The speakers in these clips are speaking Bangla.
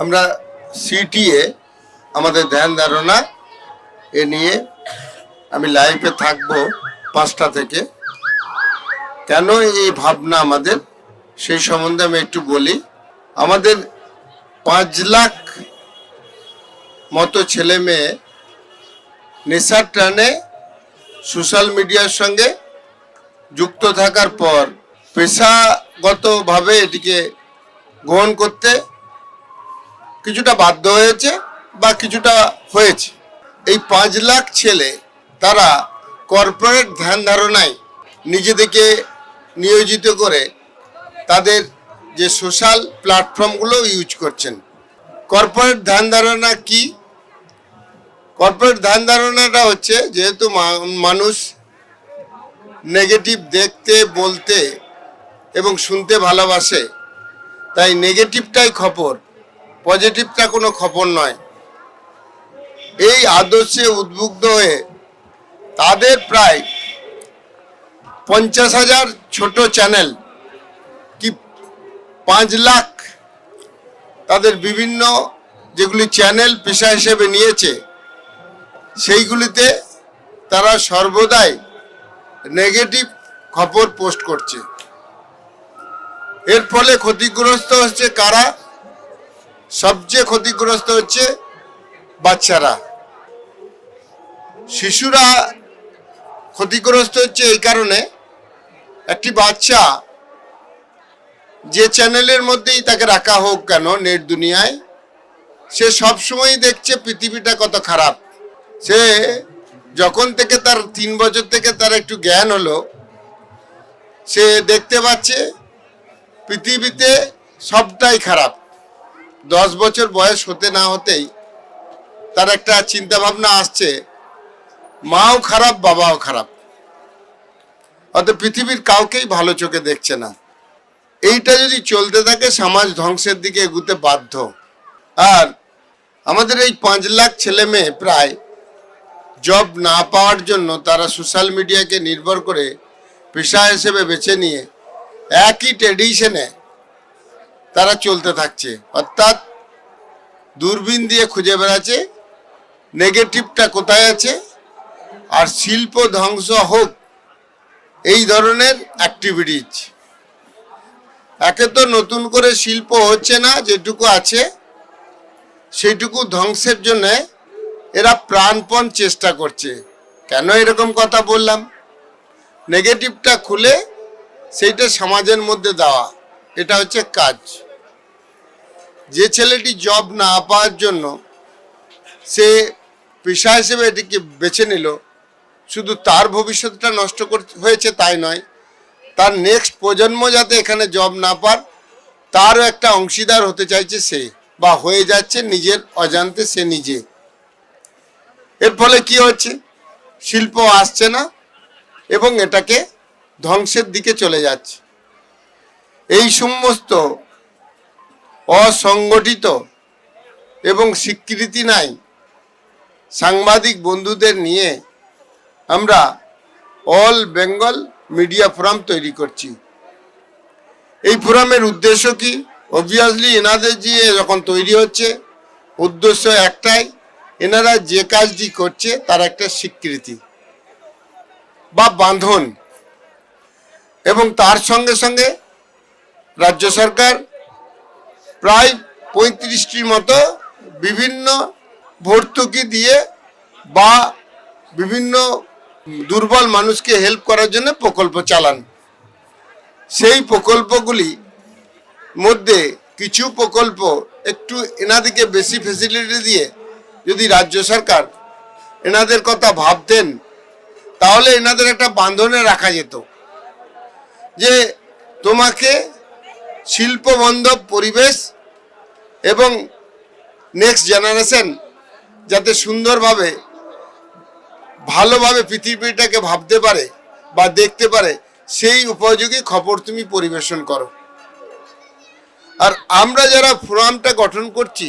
আমরা সিটিএ আমাদের ধ্যান ধারণা এ নিয়ে আমি লাইভে থাকবো 5টা থেকে। কেন এই ভাবনা আমাদের, সেই সম্বন্ধে আমি একটু বলি। আমাদের 5 লাখ মতো ছেলে মেয়ে নেশার টানে সোশ্যাল মিডিয়ার সঙ্গে যুক্ত থাকার পর পেশাগতভাবে এটিকে গ্রহণ করতে কিছুটা বাধ্য হয়েছে বা কিছুটা হয়েছে। এই 5 লাখ ছেলে তারা কর্পোরেট ধ্যান ধারণায় নিজেদেরকে নিয়োজিত করে তাদের যে সোশ্যাল প্ল্যাটফর্মগুলো ইউজ করছেন। কর্পোরেট ধ্যান ধারণা কি? কর্পোরেট ধ্যান ধারণাটা হচ্ছে, যেহেতু মানুষ নেগেটিভ দেখতে, বলতে এবং শুনতে ভালোবাসে, তাই নেগেটিভটাই খবর, পজিটিভটা কোনো খবর নয়। এই আদর্শে উদ্বুদ্ধ হয়ে তাদের প্রায় 50,000 ছোট চ্যানেল কি 5 লাখ তাদের বিভিন্ন যেগুলি চ্যানেল পেশা হিসেবে নিয়েছে, সেইগুলিতে তারা সর্বদাই নেগেটিভ খবর পোস্ট করছে। এর ফলে ক্ষতিগ্রস্ত হচ্ছে কারা? সবচেয়ে ক্ষতিগ্রস্ত হচ্ছে বাচ্চারা, শিশুরা ক্ষতিগ্রস্ত হচ্ছে এই কারণে, একটি বাচ্চা যে চ্যানেলের মধ্যেই তাকে রাখা হোক কেন নেট দুনিয়ায়, সে সবসময়ই দেখছে পৃথিবীটা কত খারাপ। সে যখন থেকে তার 3 বছর থেকে তার একটু জ্ঞান হলো, সে দেখতে পাচ্ছে পৃথিবীতে সবটাই খারাপ। 10 বছর বয়স হতে না হতেই তার একটা চিন্তা ভাবনা আসছে, মাও খারাপ, বাবাও খারাপ, অত পৃথিবীর কাউকেই ভালো চোখে দেখছে না। এইটা যদি চলতে থাকে সমাজ ধ্বংসের দিকে এগুতে বাধ্য। আর আমাদের এই 5 লাখ ছেলে মেয়ে প্রায় জব না পাওয়ার জন্য তারা সোশ্যাল মিডিয়াকে নির্ভর করে পেশা হিসেবে বেছে নিয়ে একই ট্রেডিশনে তারা চলতে থাকছে, অর্থাৎ দূরবীন দিয়ে খুঁজে বেড়াচ্ছে নেগেটিভটা কোথায় আছে, আর শিল্প ধ্বংস হোক এই ধরনের অ্যাক্টিভিটিজ। একে তো নতুন করে শিল্প হচ্ছে না, যেটুকু আছে সেইটুকু ধ্বংসের জন্য এরা প্রাণপণ চেষ্টা করছে। কেন এরকম কথা বললাম? নেগেটিভটা খুলে সেইটা সমাজের মধ্যে দেওয়া, এটা হচ্ছে কাজ। যে ছেলেটি জব না পাওয়ার জন্য সে পেশা হিসেবে এটিকে বেছে নিল, শুধু তার ভবিষ্যৎটা নষ্ট হয়েছে তাই নয়, তার নেক্সট প্রজন্ম যাতে এখানে জব না পায় তারও একটা অংশীদার হতে চাইছে সে, বা হয়ে যাচ্ছে নিজের অজান্তে সে নিজে। এর ফলে কি হচ্ছে? শিল্প আসছে না এবং এটাকে ধ্বংসের দিকে চলে যাচ্ছে। এই সমস্ত অসংগঠিত এবং স্বীকৃতি নাই সাংবাদিক বন্ধুদের নিয়ে আমরা অল বেঙ্গল মিডিয়া ফোরাম তৈরি করছি। এই ফোরামের উদ্দেশ্য কি? অবভিয়াসলি এনাদের যে যখন তৈরি হচ্ছে উদ্দেশ্য একটাই, এনারা যে কাজটি করছে তার একটা স্বীকৃতি বা বাঁধন, এবং তার সঙ্গে সঙ্গে রাজ্য সরকার প্রায় 35টির মতো বিভিন্ন ভর্তুকি দিয়ে বা বিভিন্ন দুর্বল মানুষকে হেল্প করার জন্য প্রকল্প চালান। সেই প্রকল্পগুলি মধ্যে কিছু প্রকল্প একটু এনাদেরকে বেশি ফেসিলিটি দিয়ে যদি রাজ্য সরকার এনাদের কথা ভাবতেন, তাহলে এনাদের একটা বাঁধনে রাখা যেত যে তোমাকে শিল্পবান্ধব পরিবেশ এবং নেক্সট জেনারেশন যাতে সুন্দরভাবে ভালোভাবে পৃথিবীটাকে ভাবতে পারে বা দেখতে পারে, সেই উপযোগী খবর তুমি পরিবেশন করো। আর আমরা যারা ফোরামটা গঠন করছি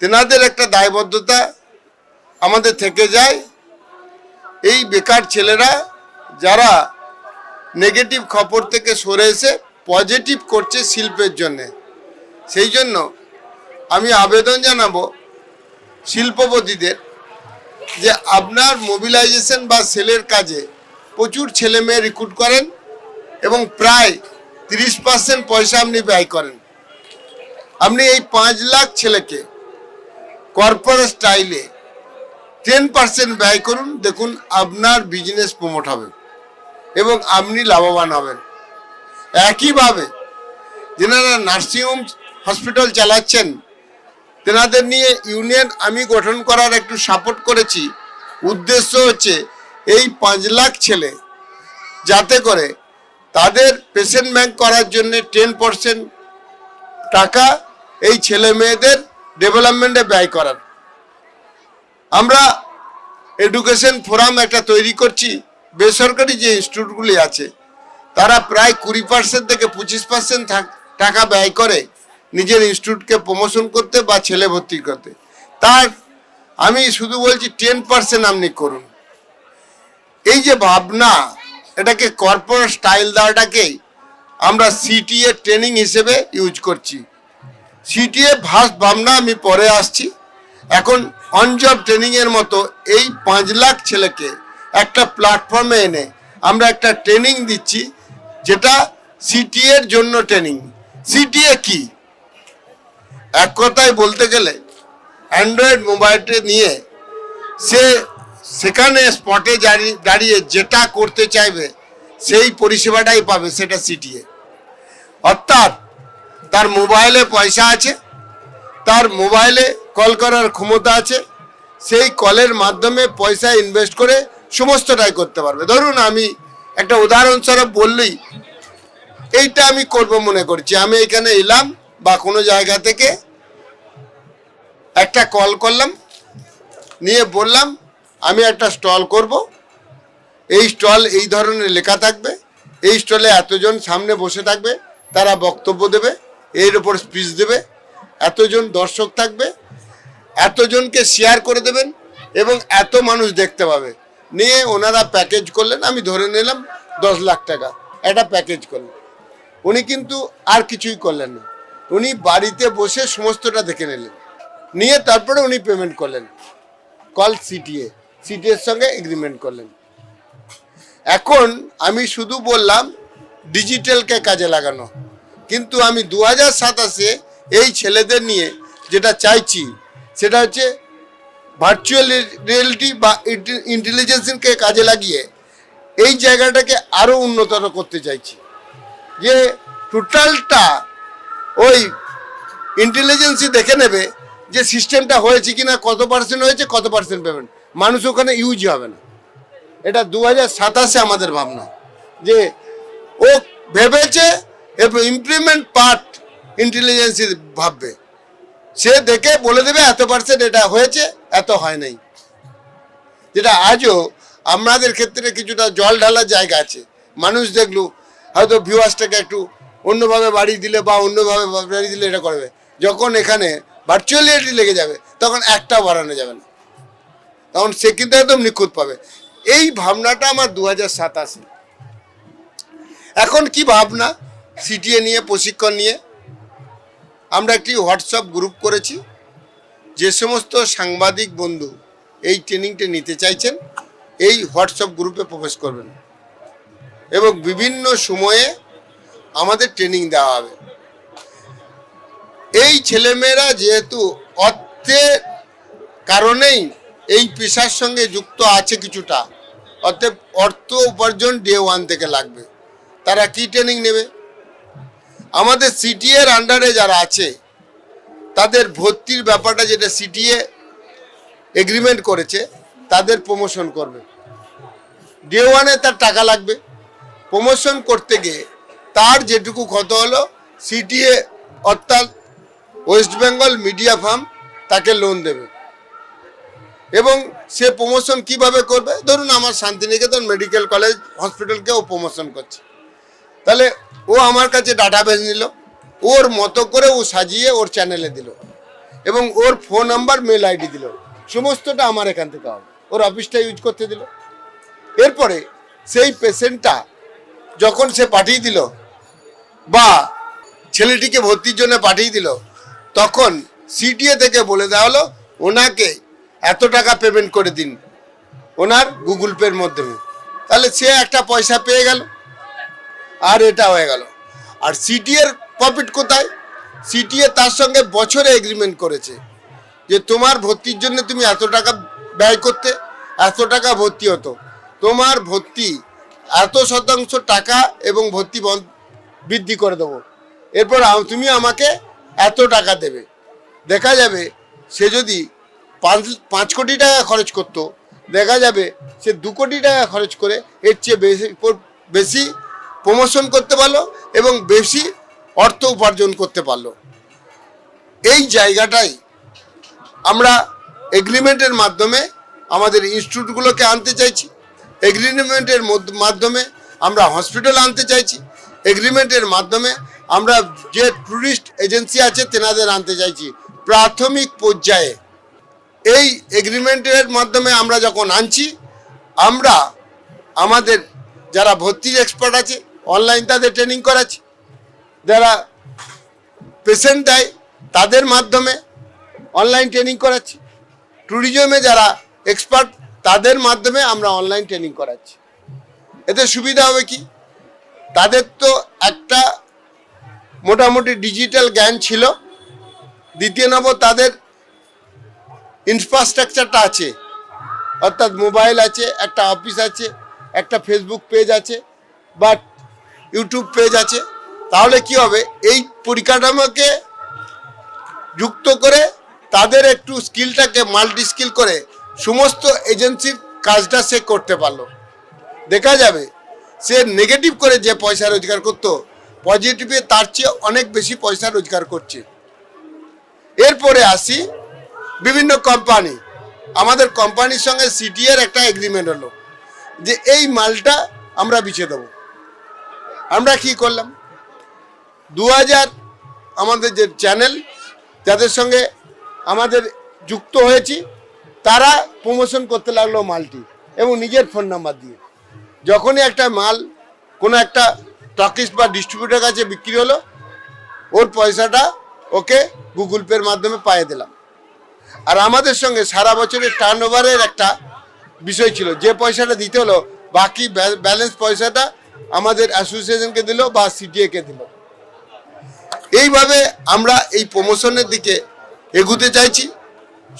তেনাদের একটা দায়বদ্ধতা আমাদের থেকে যায়, এই বেকার ছেলেরা যারা নেগেটিভ খবর থেকে সরে এসে পজিটিভ করছে শিল্পের জন্যে, সেই জন্য আমি আবেদন জানাবো শিল্পপতিদের যে আপনার মোবিলাইজেশন বা সেলের কাজে প্রচুর ছেলে মেয়ে রিক্রুট করেন এবং প্রায় 30% পয়সা আপনি ব্যয় করেন। আপনি এই 5 লাখ ছেলেকে কর্পোরেট স্টাইলে 10% ব্যয় করুন, দেখুন আপনার বিজনেস প্রমোট হবে এবং আপনি লাভবান হবেন। একইভাবে যেনারা নার্সিংহোম হসপিটাল চালাচ্ছেন তেনাদের নিয়ে ইউনিয়ন আমি গঠন করার একটু সাপোর্ট করেছি। উদ্দেশ্য হচ্ছে এই 5 লাখ ছেলে যাতে করে তাদের পেশেন্ট ব্যাংক করার জন্য 10% টাকা এই ছেলে মেয়েদের ডেভেলপমেন্টে ব্যয় করার। আমরা এডুকেশন ফোরাম একটা তৈরি করছি। বেসরকারি যে ইনস্টিটিউটগুলি আছে তারা প্রায় 20% থেকে 25% টাকা ব্যয় করে নিজের ইনস্টিটিউটকে প্রমোশন করতে বা ছেলে ভর্তি করতে। তার আমি শুধু বলছি 10% আপনি করুন। এই যে ভাবনা, এটাকে কর্পোরেট স্টাইল দেওয়াটাকেই আমরা সিটিএ ট্রেনিং হিসেবে ইউজ করছি। সিটিএ ফার্স্ট ভাবনা, আমি পরে আসছি। এখন অন জব ট্রেনিংয়ের মতো এই 5 লাখ ছেলেকে একটা প্ল্যাটফর্মে এনে আমরা একটা ট্রেনিং দিচ্ছি, যেটা সিটিএর জন্য ট্রেনিং। সিটিএ কি? এক কথায় বলতে গেলে অ্যান্ড্রয়েড মোবাইলটা নিয়ে সেখানে স্পটে দাঁড়িয়ে যেটা করতে চাইবে সেই পরিষেবাটাই পাবে, সেটা সিটিএ। অর্থাৎ তার মোবাইলে পয়সা আছে, তার মোবাইলে কল করার ক্ষমতা আছে, সেই কলের মাধ্যমে পয়সা ইনভেস্ট করে সমস্তটাই করতে পারবে। ধরুন আমি একটা উদাহরণস্বরূপ বললেই, এইটা আমি করব মনে করছি, আমি এখানে এলাম বা কোনো জায়গা থেকে একটা কল করলাম, নিয়ে বললাম আমি একটা স্টল করব, এই স্টল এই ধরনের লেখা থাকবে, এই স্টলে এতজন সামনে বসে থাকবে, তারা বক্তব্য দেবে, এর উপর স্পিচ দেবে, এতজন দর্শক থাকবে, এতজনকে শেয়ার করে দেবেন এবং এত মানুষ দেখতে পাবে। নিয়ে ওনারা প্যাকেজ করলেন, আমি ধরে নিলাম 10 লাখ টাকা একটা প্যাকেজ করলেন। উনি কিন্তু আর কিছুই করলেন না, উনি বাড়িতে বসে সমস্তটা দেখে নিলেন, নিয়ে তারপরে উনি পেমেন্ট করলেন, কল সিটিএর সঙ্গে এগ্রিমেন্ট করলেন। এখন আমি শুধু বললাম ডিজিটালকে কাজে লাগানো, কিন্তু আমি 2027-এ এই ছেলেদের নিয়ে যেটা চাইছি সেটা হচ্ছে ভার্চুয়াল রিয়েলিটি বা ইন্টেলিজেন্সকে কাজে লাগিয়ে এই জায়গাটাকে আরও উন্নতর করতে চাইছি, যে টোটালটা ওই ইন্টেলিজেন্সই দেখে নেবে যে সিস্টেমটা হয়েছে কিনা, কত পার্সেন্ট হয়েছে, কত পার্সেন্ট পেমেন্ট, মানুষ ওখানে ইউজই হবে না। এটা 2027-এ আমাদের ভাবনা, যে ও ভেবেছে ইমপ্লিমেন্ট পার্ট ইন্টেলিজেন্সি ভাববে, সে দেখে বলে দেবে এত পার্সেন্ট এটা হয়েছে, এত হয় নাই। যেটা আজও আমাদের ক্ষেত্রে কিছুটা জল ঢালার জায়গা আছে, মানুষ দেখলো হয়তো ভিউয়ার্সটাকে একটু অন্যভাবে বাড়ি দিলে বা অন্যভাবে বাড়ি দিলে এটা করবে, যখন এখানে ভার্চুয়াল রিয়েলিটি লেগে যাবে তখন একটাও বাড়ানো যাবে না, তখন সে কিন্তু একদম নিখুঁত পাবে। এই ভাবনাটা আমার 2027। এখন কি ভাবনা, সিটিএ নিয়ে প্রশিক্ষণ নিয়ে আমরা একটি হোয়াটসঅ্যাপ গ্রুপ করেছি। যে সমস্ত সাংবাদিক বন্ধু এই ট্রেনিংটা নিতে চাইছেন এই হোয়াটসঅ্যাপ গ্রুপে প্রবেশ করবেন এবং বিভিন্ন সময়ে আমাদের ট্রেনিং দেওয়া হবে। এই ছেলেমেয়েরা যেহেতু অর্থের কারণেই এই পেশার সঙ্গে যুক্ত আছে কিছুটা, অর্থাৎ অর্থ উপার্জন ডে 1 থেকে লাগবে। তারা কি ট্রেনিং নেবে? আমাদের সিটিএর আন্ডারে যারা আছে তাদের ভর্তির ব্যাপারটা, যেটা সিটিএ এগ্রিমেন্ট করেছে, তাদের প্রমোশন করবে। ডে 1-এ তার টাকা লাগবে, প্রমোশন করতে গিয়ে তার যেটুকু ক্ষত হলো সিটিএ অর্থাৎ ওয়েস্ট বেঙ্গল মিডিয়া ফার্ম তাকে লোন দেবে এবং সে প্রমোশন কিভাবে করবে। ধরুন আমার শান্তিনিকেতন মেডিকেল কলেজ হসপিটালকে ও প্রমোশন করছে, তাহলে ও আমার কাছে ডাটাবেস নিল, ওর মতো করে ও সাজিয়ে ওর চ্যানেলে দিল এবং ওর ফোন নাম্বার মেল আইডি দিল, সমস্তটা আমার এখান থেকে হবে, ওর অফিসটা ইউজ করতে দিল। এরপরে সেই পেশেন্টটা যখন সে পাঠিয়ে দিল বা ছেলেটিকে ভর্তির জন্য পাঠিয়ে দিল, তখন সিটিএ থেকে বলে দেওয়া হলো ওনাকে এত টাকা পেমেন্ট করে দিন ওনার গুগল পের মাধ্যমে, তাহলে সে একটা পয়সা পেয়ে গেল আর এটা হয়ে গেল। আর সিটিএর প্রফিট কোথায়? সিটিএ তার সঙ্গে বছরে এগ্রিমেন্ট করেছে যে তোমার ভর্তির জন্য তুমি এত টাকা ব্যয় করতে, এত টাকা ভর্তি হতো, তোমার ভর্তি এত শতাংশ টাকা এবং ভর্তি বৃদ্ধি করে দেবো, এরপর তুমি আমাকে এত টাকা দেবে। দেখা যাবে সে যদি 5 কোটি টাকা খরচ করতো, দেখা যাবে সে 2 কোটি টাকা খরচ করে এর চেয়ে বেশি প্রমোশন করতে পারলো এবং বেশি অর্থ উপার্জন করতে পারলো। এই জায়গাটাই আমরা এগ্রিমেন্টের মাধ্যমে আমাদের ইনস্টিটিউটগুলোকে আনতে চাইছি, এগ্রিমেন্টের মাধ্যমে আমরা হসপিটাল আনতে চাইছি, এগ্রিমেন্টের মাধ্যমে আমরা যে ট্যুরিস্ট এজেন্সি আছে তেনাদের আনতে চাইছি প্রাথমিক পর্যায়ে। এই এগ্রিমেন্টের মাধ্যমে আমরা যখন আনছি, আমরা আমাদের যারা ভর্তির এক্সপার্ট আছে অনলাইন তাদের ট্রেনিং করাচ্ছি, যারা পেশেন্ট দেয় তাদের মাধ্যমে অনলাইন ট্রেনিং করাচ্ছি, ট্যুরিজমে যারা এক্সপার্ট তাদের মাধ্যমে আমরা অনলাইন ট্রেনিং করাচ্ছি। এতে সুবিধা হবে কি, তাদের তো একটা মোটামুটি ডিজিটাল জ্ঞান ছিল, দ্বিতীয় নম্বর তাদের ইনফ্রাস্ট্রাকচারটা আছে, অর্থাৎ মোবাইল আছে, একটা অফিস আছে, একটা ফেসবুক পেজ আছে বা ইউটিউব পেজ আছে। তাহলে কি হবে, এই পরিকাঠামোকে যুক্ত করে তাদের একটু স্কিলটাকে মাল্টি স্কিল করে সমস্ত এজেন্সির কাজটা সে করতে পারলো। দেখা যাবে সে নেগেটিভ করে যে পয়সা রোজগার করতো, পজিটিভে তার চেয়ে অনেক বেশি পয়সা রোজগার করছে। এরপরে আসি বিভিন্ন কোম্পানি। আমাদের কোম্পানির সঙ্গে সিটিএর একটা এগ্রিমেন্ট হলো যে এই মালটা আমরা বিছে দেবো। আমরা কি করলাম, 2000 আমাদের যে চ্যানেল যাদের সঙ্গে আমাদের যুক্ত হয়েছি তারা প্রমোশন করতে লাগলো মালটি এবং নিজের ফোন নাম্বার দিয়ে। যখনই একটা মাল কোনো একটা স্টকিস্ট বা ডিস্ট্রিবিউটার কাছে বিক্রি হলো, ওর পয়সাটা ওকে গুগল পের মাধ্যমে পাইয়ে দিলাম। আর আমাদের সঙ্গে সারা বছরের টার্নওভারের একটা বিষয় ছিল, যে পয়সাটা দিতে হলো বাকি ব্যালেন্স পয়সাটা আমাদের অ্যাসোসিয়েশনকে দিল বা সিটিএকে দিল। এইভাবে আমরা এই প্রমোশনের দিকে এগুতে চাইছি।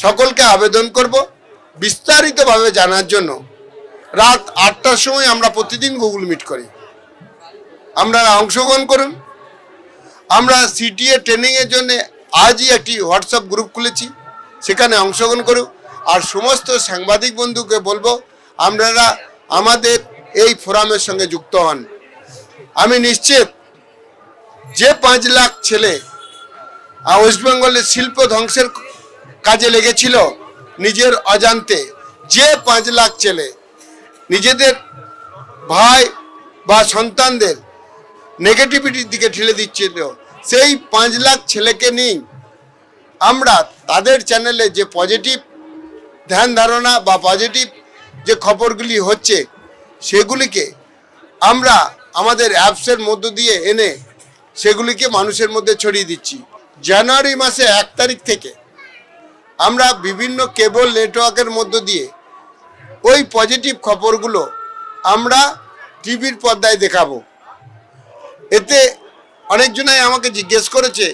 সকলকে আবেদন করব বিস্তারিতভাবে জানার জন্য। রাত 8টার সময় আমরা প্রতিদিন গুগল মিট করি, আপনারা অংশগ্রহণ করুন। আমরা সিটিএ ট্রেনিংয়ের জন্য আজই একটি হোয়াটসঅ্যাপ গ্রুপ খুলেছি, সেখানে অংশগ্রহণ করুন। আর সমস্ত সাংবাদিক বন্ধুকে বলবো আপনারা আমাদের এই ফোরামের সঙ্গে যুক্ত হন। আমি নিশ্চিত যে 5 লাখ ছেলে ওয়েস্ট বেঙ্গলের শিল্প ধ্বংসের কাজে লেগেছিল নিজের অজান্তে, যে 5 লাখ ছেলে নিজেদের ভাই বা সন্তানদের নেগেটিভিটির দিকে ঠেলে দিচ্ছিল, সেই 5 লাখ ছেলেকে নিয়ে আমরা তাদের চ্যানেলে যে পজিটিভ ধ্যান ধারণা বা পজিটিভ যে খবরগুলি হচ্ছে সেগুলিকে আমরা আমাদের অ্যাপসের মধ্য দিয়ে এনে সেগুলিকে মানুষের মধ্যে ছড়িয়ে দিচ্ছি। জানুয়ারি মাসে 1 তারিখ থেকে আমরা বিভিন্ন কেবল নেটওয়ার্কের মধ্য দিয়ে ওই পজিটিভ খবরগুলো আমরা টিভির পর্দায় দেখাবো। এতে অনেকজনাই আমাকে জিজ্ঞেস করেছে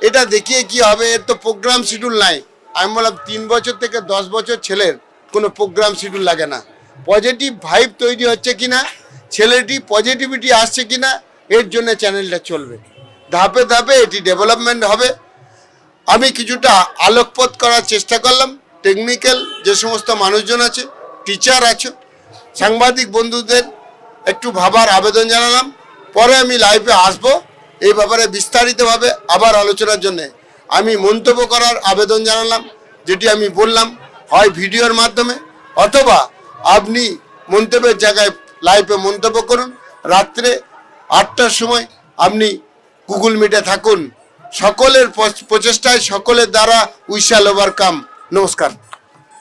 এটা দেখিয়ে কি হবে, এর তো প্রোগ্রাম শিডিউল নাই। আমি বললাম 3 বছর থেকে 10 বছর ছেলের কোনো প্রোগ্রাম শিডিউল লাগে না। পজিটিভ ভাইব তৈরি হচ্ছে কিনা, ছেলেটি পজিটিভিটি আসছে কিনা, এর জন্য চ্যানেলটা চলবে। ধাপে ধাপে এটি ডেভেলপমেন্ট হবে। আমি কিছুটা আলোকপাত করার চেষ্টা করলাম। টেকনিক্যাল যে সমস্ত মানুষজন আছে, টিচার আছে, সাংবাদিক বন্ধুদের একটু ভাবার আবেদন জানালাম। পরে আমি লাইভে আসবো, এই ব্যাপারে বিস্তারিতভাবে আবার আলোচনার জন্যে আমি মন্তব্য করার আবেদন জানালাম। যেটি আমি বললাম, হয় ভিডিওর মাধ্যমে অথবা আপনি মন্তব্যের জায়গায় লাইভে মন্তব্য করুন। রাত্রে 8টার সময় আপনি গুগল মিটে থাকুন। সকলের প্রচেষ্টায়, সকলের দ্বারা উই শ্যাল ওভারকাম। নমস্কার।